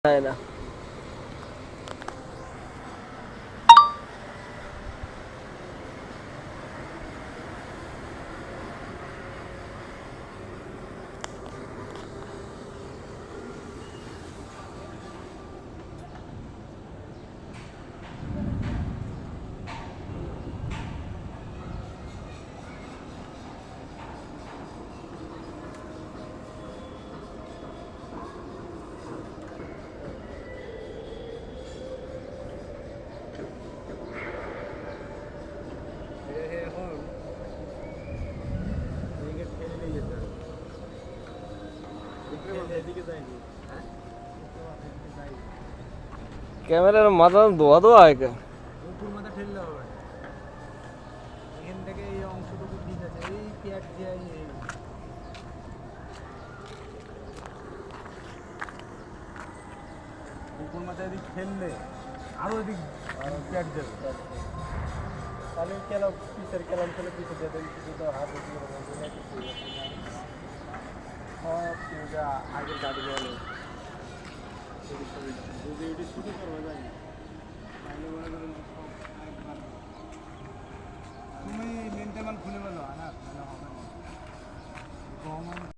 যায় না। ক্যামেরার মাথা ধোয়া ধোয়া হয় কে? উপর মাথা ঠেললে হবে। এখান থেকে এই অংশটুকু ঠিক আছে, এই পেট যে এই উপর মাথা এদিক ঠেললে আরো এদিক পেট যাবে। তাহলে কেন পিসের কেলাম ফেলে পিসে দিয়ে দেন, কিছু তো হাত দিয়ে আগের গাড়ি গেল যদি শুরু করবো জানি